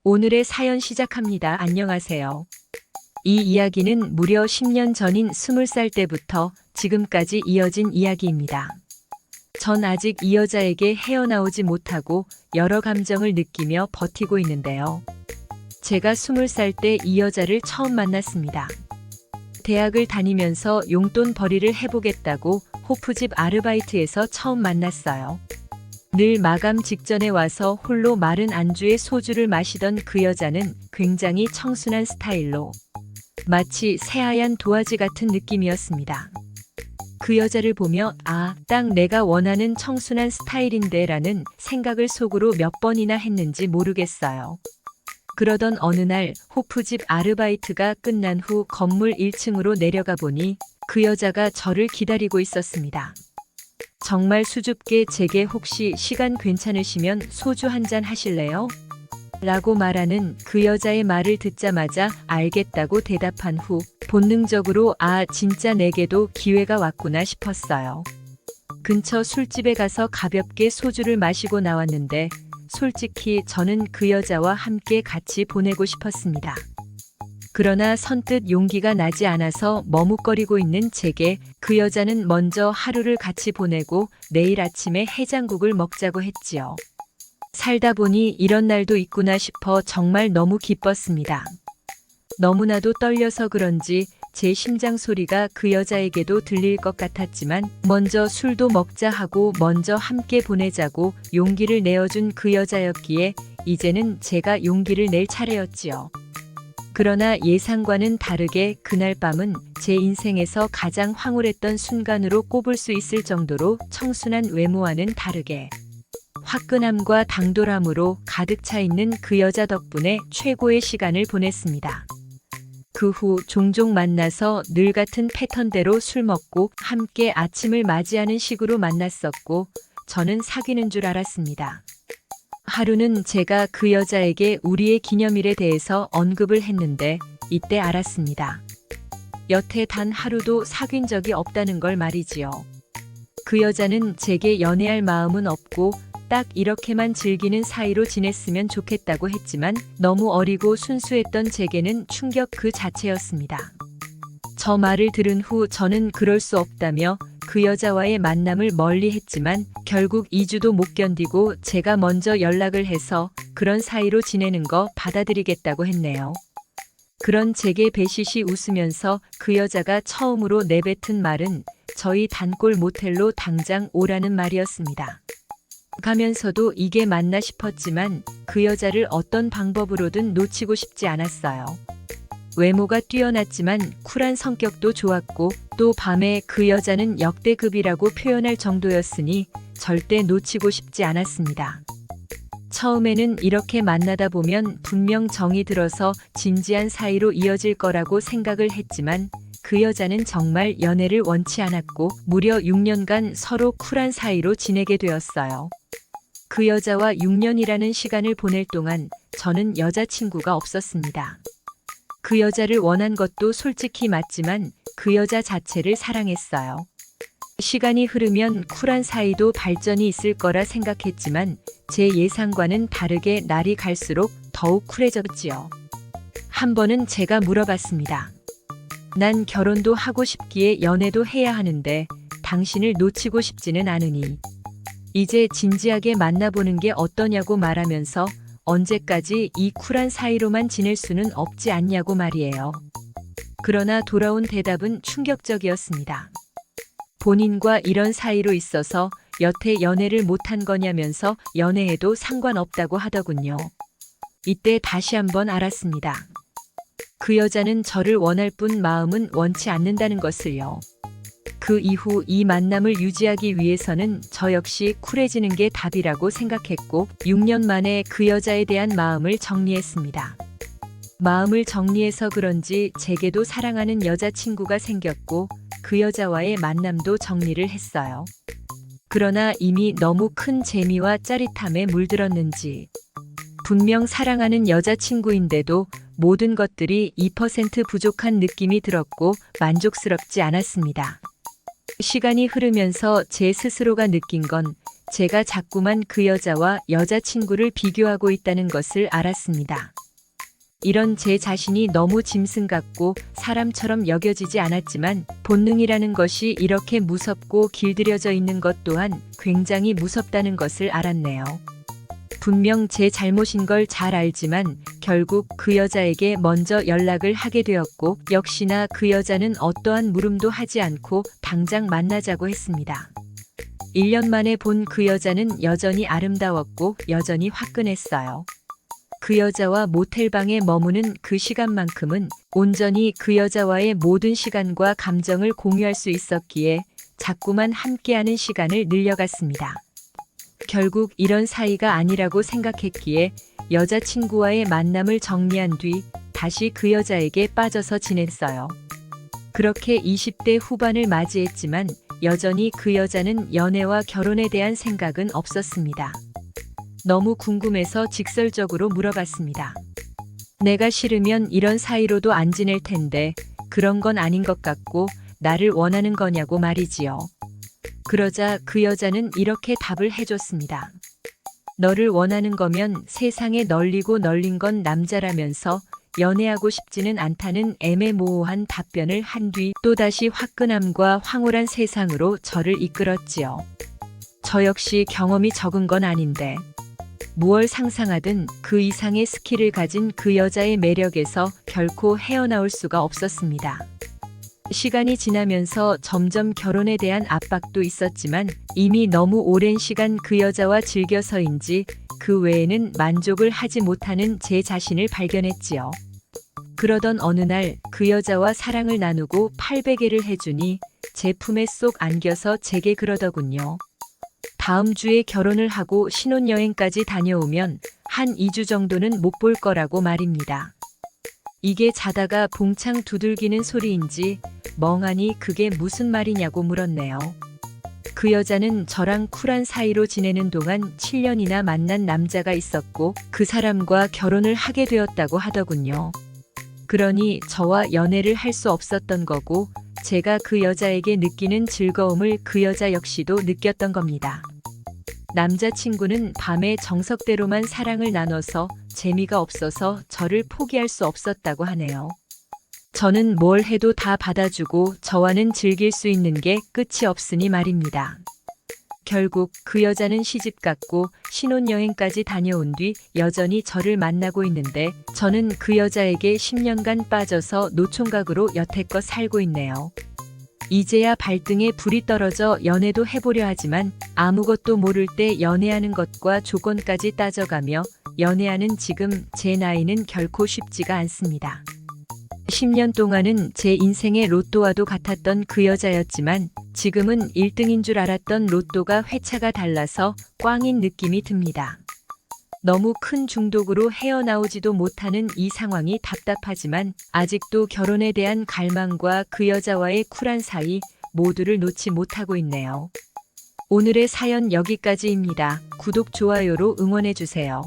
오늘의 사연 시작합니다. 안녕하세요. 이 이야기는 무려 10년 전인 20살 때부터 지금까지 이어진 이야기입니다. 전 아직 이 여자에게 헤어나오지 못하고 여러 감정을 느끼며 버티고 있는데요. 제가 20살 때 이 여자를 처음 만났습니다. 대학을 다니면서 용돈 벌이를 해보겠다고 호프집 아르바이트에서 처음 만났어요. 늘 마감 직전에 와서 홀로 마른 안주에 소주를 마시던 그 여자는 굉장히 청순한 스타일로 마치 새하얀 도화지 같은 느낌이었습니다. 그 여자를 보며 딱 내가 원하는 청순한 스타일인데 라는 생각을 속으로 몇 번이나 했는지 모르겠어요. 그러던 어느 날 호프집 아르바이트가 끝난 후 건물 1층으로 내려가 보니 그 여자가 저를 기다리고 있었습니다. 정말 수줍게 제게 혹시 시간 괜찮으시면 소주 한잔 하실래요? 라고 말하는 그 여자의 말을 듣자마자 알겠다고 대답한 후 본능적으로 진짜 내게도 기회가 왔구나 싶었어요. 근처 술집에 가서 가볍게 소주를 마시고 나왔는데 솔직히 저는 그 여자와 함께 같이 보내고 싶었습니다. 그러나 선뜻 용기가 나지 않아서 머뭇거리고 있는 제게 그 여자는 먼저 하루를 같이 보내고 내일 아침에 해장국을 먹자고 했지요. 살다 보니 이런 날도 있구나 싶어 정말 너무 기뻤습니다. 너무나도 떨려서 그런지 제 심장 소리가 그 여자에게도 들릴 것 같았지만 먼저 술도 먹자 하고 먼저 함께 보내자고 용기를 내어준 그 여자였기에 이제는 제가 용기를 낼 차례였지요. 그러나 예상과는 다르게 그날 밤은 제 인생에서 가장 황홀했던 순간으로 꼽을 수 있을 정도로 청순한 외모와는 다르게 화끈함과 당돌함으로 가득 차 있는 그 여자 덕분에 최고의 시간을 보냈습니다. 그 후 종종 만나서 늘 같은 패턴대로 술 먹고 함께 아침을 맞이하는 식으로 만났었고 저는 사귀는 줄 알았습니다. 하루는 제가 그 여자에게 우리의 기념일에 대해서 언급을 했는데 이때 알았습니다. 여태 단 하루도 사귄 적이 없다는 걸 말이지요. 그 여자는 제게 연애할 마음은 없고 딱 이렇게만 즐기는 사이로 지냈으면 좋겠다고 했지만 너무 어리고 순수했던 제게는 충격 그 자체였습니다. 저 말을 들은 후 저는 그럴 수 없다며 그 여자와의 만남을 멀리 했지만 결국 2주도 못 견디고 제가 먼저 연락을 해서 그런 사이로 지내는 거 받아들이겠다고 했네요. 그런 제게 배시시 웃으면서 그 여자가 처음으로 내뱉은 말은 저희 단골 모텔로 당장 오라는 말이었습니다. 가면서도 이게 맞나 싶었지만 그 여자를 어떤 방법으로든 놓치고 싶지 않았어요. 외모가 뛰어났지만 쿨한 성격도 좋았고 또 밤에 그 여자는 역대급이라고 표현할 정도였으니 절대 놓치고 싶지 않았습니다. 처음에는 이렇게 만나다 보면 분명 정이 들어서 진지한 사이로 이어질 거라고 생각을 했지만 그 여자는 정말 연애를 원치 않았고 무려 6년간 서로 쿨한 사이로 지내게 되었어요. 그 여자와 6년이라는 시간을 보낼 동안 저는 여자친구가 없었습니다. 그 여자를 원한 것도 솔직히 맞지만 그 여자 자체를 사랑했어요. 시간이 흐르면 쿨한 사이도 발전이 있을 거라 생각했지만 제 예상과는 다르게 날이 갈수록 더욱 쿨해졌지요. 한 번은 제가 물어봤습니다. 난 결혼도 하고 싶기에 연애도 해야 하는데 당신을 놓치고 싶지는 않으니 이제 진지하게 만나보는 게 어떠냐고 말하면서 언제까지 이 쿨한 사이로만 지낼 수는 없지 않냐고 말이에요. 그러나 돌아온 대답은 충격적이었습니다. 본인과 이런 사이로 있어서 여태 연애를 못한 거냐면서 연애해도 상관없다고 하더군요. 이때 다시 한번 알았습니다. 그 여자는 저를 원할 뿐 마음은 원치 않는다는 것을요. 그 이후 이 만남을 유지하기 위해서는 저 역시 쿨해지는 게 답이라고 생각했고 6년 만에 그 여자에 대한 마음을 정리했습니다. 마음을 정리해서 그런지 제게도 사랑하는 여자친구가 생겼고 그 여자와의 만남도 정리를 했어요. 그러나 이미 너무 큰 재미와 짜릿함에 물들었는지 분명 사랑하는 여자친구인데도 모든 것들이 2% 부족한 느낌이 들었고 만족스럽지 않았습니다. 시간이 흐르면서 제 스스로가 느낀 건 제가 자꾸만 그 여자와 여자친구를 비교하고 있다는 것을 알았습니다. 이런 제 자신이 너무 짐승 같고 사람처럼 여겨지지 않았지만 본능이라는 것이 이렇게 무섭고 길들여져 있는 것 또한 굉장히 무섭다는 것을 알았네요. 분명 제 잘못인 걸 잘 알지만 결국 그 여자에게 먼저 연락을 하게 되었고 역시나 그 여자는 어떠한 물음도 하지 않고 당장 만나자고 했습니다. 1년 만에 본 그 여자는 여전히 아름다웠고 여전히 화끈했어요. 그 여자와 모텔방에 머무는 그 시간만큼은 온전히 그 여자와의 모든 시간과 감정을 공유할 수 있었기에 자꾸만 함께하는 시간을 늘려갔습니다. 결국 이런 사이가 아니라고 생각했기에 여자친구와의 만남을 정리한 뒤 다시 그 여자에게 빠져서 지냈어요. 그렇게 20대 후반을 맞이했지만 여전히 그 여자는 연애와 결혼에 대한 생각은 없었습니다. 너무 궁금해서 직설적으로 물어봤습니다. 내가 싫으면 이런 사이로도 안 지낼 텐데 그런 건 아닌 것 같고 나를 원하는 거냐고 말이지요. 그러자 그 여자는 이렇게 답을 해줬습니다. 너를 원하는 거면 세상에 널리고 널린 건 남자라면서 연애하고 싶지는 않다는 애매모호한 답변을 한 뒤 또다시 화끈함과 황홀한 세상으로 저를 이끌었지요. 저 역시 경험이 적은 건 아닌데 무얼 상상하든 그 이상의 스킬을 가진 그 여자의 매력에서 결코 헤어나올 수가 없었습니다. 시간이 지나면서 점점 결혼에 대한 압박도 있었지만 이미 너무 오랜 시간 그 여자와 즐겨서인지 그 외에는 만족을 하지 못하는 제 자신을 발견했지요. 그러던 어느 날 그 여자와 사랑을 나누고 800회를 해주니 제 품에 쏙 안겨서 제게 그러더군요. 다음 주에 결혼을 하고 신혼여행까지 다녀오면 한 2주 정도는 못 볼 거라고 말입니다. 이게 자다가 봉창 두들기는 소리인지 멍하니 그게 무슨 말이냐고 물었네요. 그 여자는 저랑 쿨한 사이로 지내는 동안 7년이나 만난 남자가 있었고 그 사람과 결혼을 하게 되었다고 하더군요. 그러니 저와 연애를 할 수 없었던 거고 제가 그 여자에게 느끼는 즐거움을 그 여자 역시도 느꼈던 겁니다. 남자친구는 밤에 정석대로만 사랑을 나눠서 재미가 없어서 저를 포기할 수 없었다고 하네요. 저는 뭘 해도 다 받아주고 저와는 즐길 수 있는 게 끝이 없으니 말입니다. 결국 그 여자는 시집 갔고 신혼여행까지 다녀온 뒤 여전히 저를 만나고 있는데 저는 그 여자에게 10년간 빠져서 노총각으로 여태껏 살고 있네요. 이제야 발등에 불이 떨어져 연애도 해보려 하지만 아무것도 모를 때 연애하는 것과 조건까지 따져가며 연애하는 지금 제 나이는 결코 쉽지가 않습니다. 10년 동안은 제 인생의 로또와도 같았던 그 여자였지만 지금은 1등인 줄 알았던 로또가 회차가 달라서 꽝인 느낌이 듭니다. 너무 큰 중독으로 헤어나오지도 못하는 이 상황이 답답하지만 아직도 결혼에 대한 갈망과 그 여자와의 쿨한 사이 모두를 놓지 못하고 있네요. 오늘의 사연 여기까지입니다. 구독, 좋아요로 응원해주세요.